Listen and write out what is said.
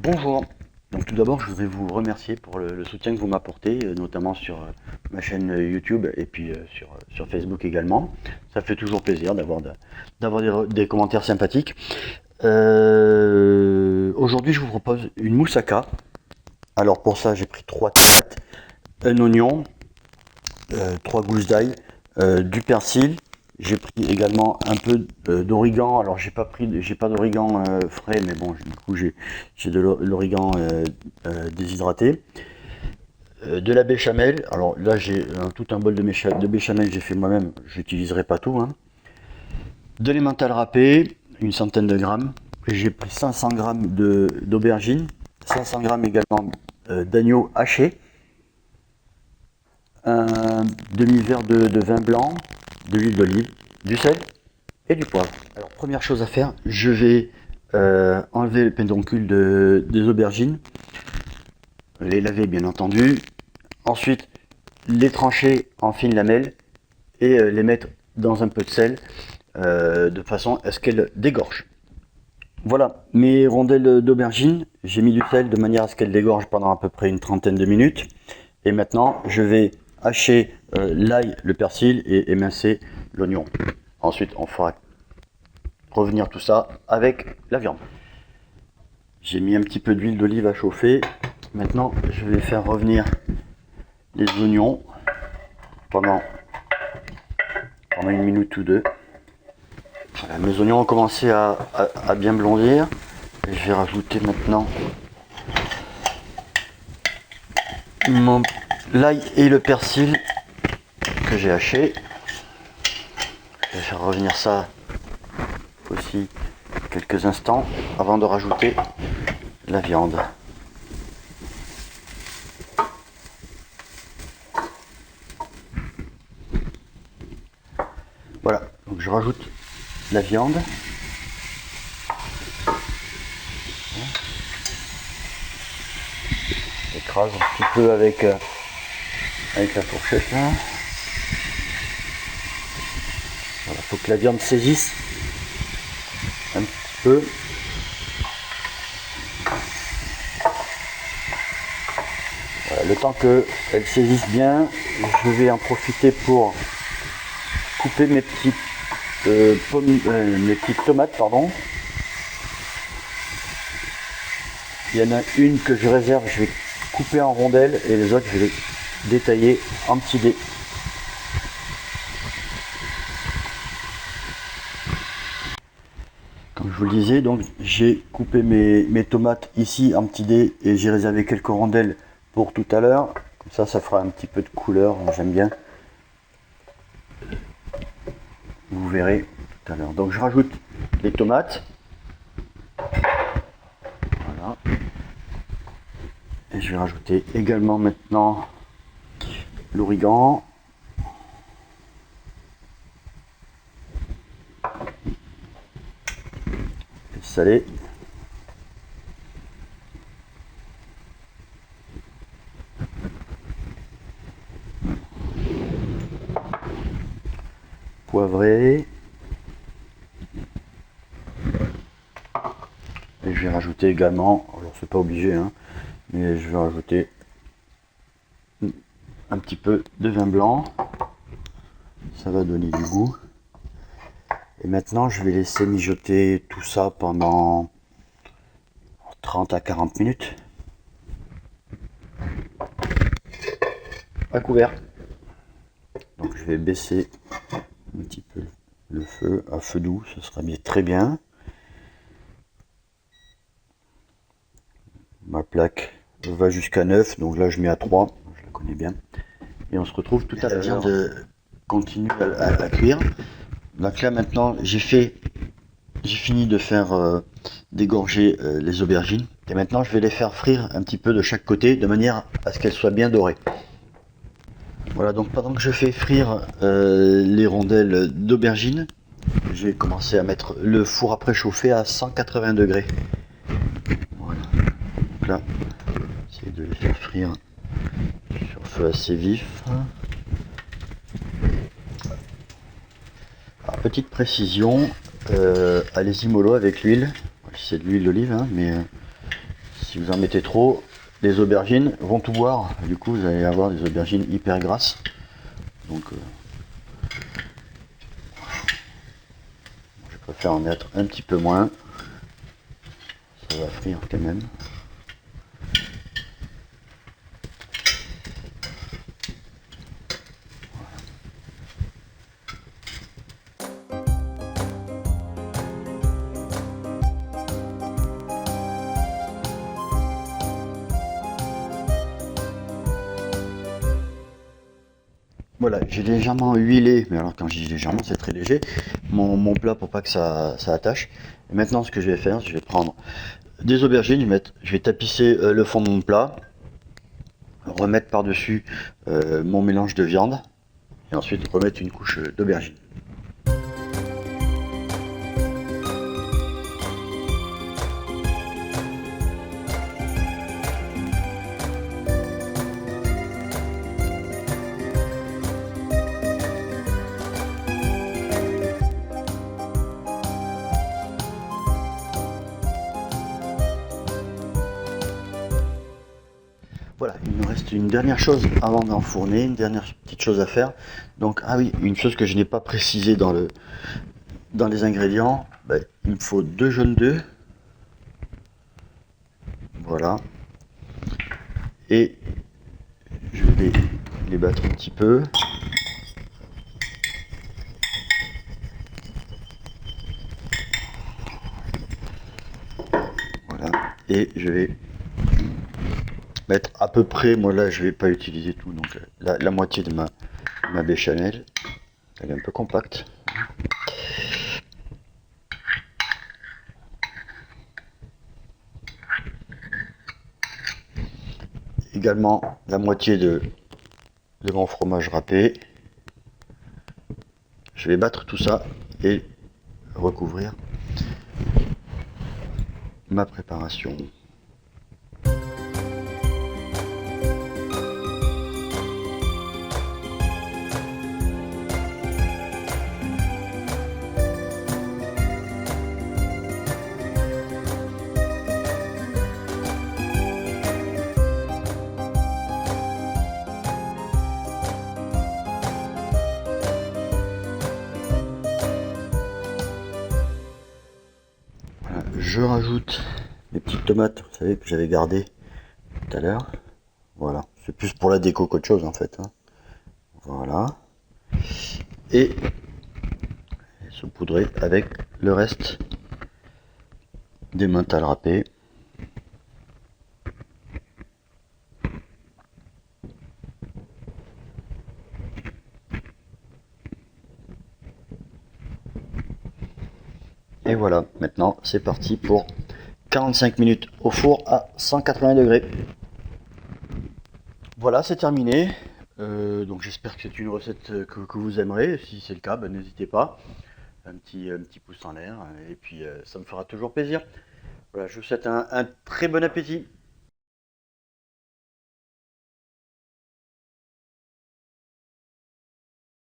Bonjour. Donc tout d'abord, je voudrais vous remercier pour le soutien que vous m'apportez, notamment sur ma chaîne YouTube et puis sur Facebook également. Ça fait toujours plaisir d'avoir des commentaires sympathiques. Aujourd'hui, je vous propose une moussaka. Alors pour ça, j'ai pris 3 tomates, un oignon, 3 gousses d'ail, du persil. J'ai pris également un peu d'origan. Alors j'ai pas d'origan frais, mais bon, du coup j'ai de l'origan déshydraté. De la béchamel. Alors là j'ai tout un bol de béchamel, j'ai fait moi-même. J'utiliserai pas tout, hein. De l'emmental râpé, une centaine de grammes. J'ai pris 500 grammes d'aubergines, 500 grammes également d'agneau haché, un demi-verre de vin blanc, de l'huile d'olive, du sel et du poivre. Alors première chose à faire, je vais enlever le pédoncule des aubergines, les laver bien entendu, ensuite les trancher en fines lamelles et les mettre dans un peu de sel de façon à ce qu'elles dégorgent. Voilà, mes rondelles d'aubergine, j'ai mis du sel de manière à ce qu'elles dégorgent pendant à peu près une trentaine de minutes. Et maintenant, je vais hacher l'ail, le persil et émincer l'oignon. Ensuite, on fera revenir tout ça avec la viande. J'ai mis un petit peu d'huile d'olive à chauffer. Maintenant, je vais faire revenir les oignons pendant une minute ou deux. Voilà, mes oignons ont commencé à bien blondir. Et je vais rajouter maintenant l'ail et le persil que j'ai haché. Je vais faire revenir ça aussi quelques instants avant de rajouter la viande. Voilà, donc je rajoute la viande. J'écrase un petit peu avec la fourchette là. Voilà, faut que la viande saisisse un petit peu. Voilà, le temps qu'elle saisisse bien, je vais en profiter pour couper mes petites tomates, pardon. Il y en a une que je réserve, je vais couper en rondelles et les autres je vais les détailler en petits dés. Comme je vous le disais, donc j'ai coupé mes tomates ici en petits dés et j'ai réservé quelques rondelles pour tout à l'heure. Comme ça fera un petit peu de couleur, j'aime bien. Vous verrez tout à l'heure. Donc je rajoute les tomates. Voilà. Et je vais rajouter également maintenant l'origan. Le salé. Poivré. Et je vais rajouter également, alors c'est pas obligé, hein, mais je vais rajouter un petit peu de vin blanc. Ça va donner du goût. Et maintenant je vais laisser mijoter tout ça pendant 30 à 40 minutes. À couvert. Donc je vais baisser un petit peu le feu à feu doux, ce sera très bien. Ma plaque va jusqu'à 9, donc là je mets à 3, je la connais bien. Et on se retrouve tout à l'heure. La viande continue à cuire. Donc là maintenant j'ai fini de faire dégorger les aubergines. Et maintenant je vais les faire frire un petit peu de chaque côté de manière à ce qu'elles soient bien dorées. Voilà, donc pendant que je fais frire les rondelles d'aubergine, j'ai commencé à mettre le four à préchauffer à 180 degrés. Voilà. Donc là, j'essaie de les faire frire sur feu assez vif. Alors, petite précision, allez-y mollo avec l'huile. C'est de l'huile d'olive, hein, mais Si vous en mettez trop, les aubergines vont tout boire. Du coup, vous allez avoir des aubergines hyper grasses. Donc, je préfère en mettre un petit peu moins. Ça va frire quand même. Voilà, j'ai légèrement huilé, mais alors quand je dis légèrement, c'est très léger, mon plat pour pas que ça attache. Et maintenant, ce que je vais faire, je vais prendre des aubergines, je vais tapisser le fond de mon plat, remettre par-dessus mon mélange de viande, et ensuite remettre une couche d'aubergine. Voilà, il me reste une dernière chose avant d'enfourner, une dernière petite chose à faire. Donc, ah oui, une chose que je n'ai pas précisé dans les ingrédients, il me faut 2 jaunes d'œufs. Voilà. Et je vais les battre un petit peu. Voilà. Et je vais mettre à peu près, moi là je vais pas utiliser tout, donc la moitié de ma béchamel. Elle est un peu compacte. Également la moitié de mon fromage râpé. Je vais battre tout ça et recouvrir ma préparation. Je rajoute mes petites tomates, vous savez, que j'avais gardées tout à l'heure. Voilà, c'est plus pour la déco qu'autre chose en fait. Voilà. Et saupoudrer avec le reste des mentales râpées. Et voilà, maintenant c'est parti pour 45 minutes au four à 180 degrés. Voilà, c'est terminé. Donc j'espère que c'est une recette que vous aimerez. Si c'est le cas, n'hésitez pas. Un petit pouce en l'air et puis ça me fera toujours plaisir. Voilà, je vous souhaite un très bon appétit.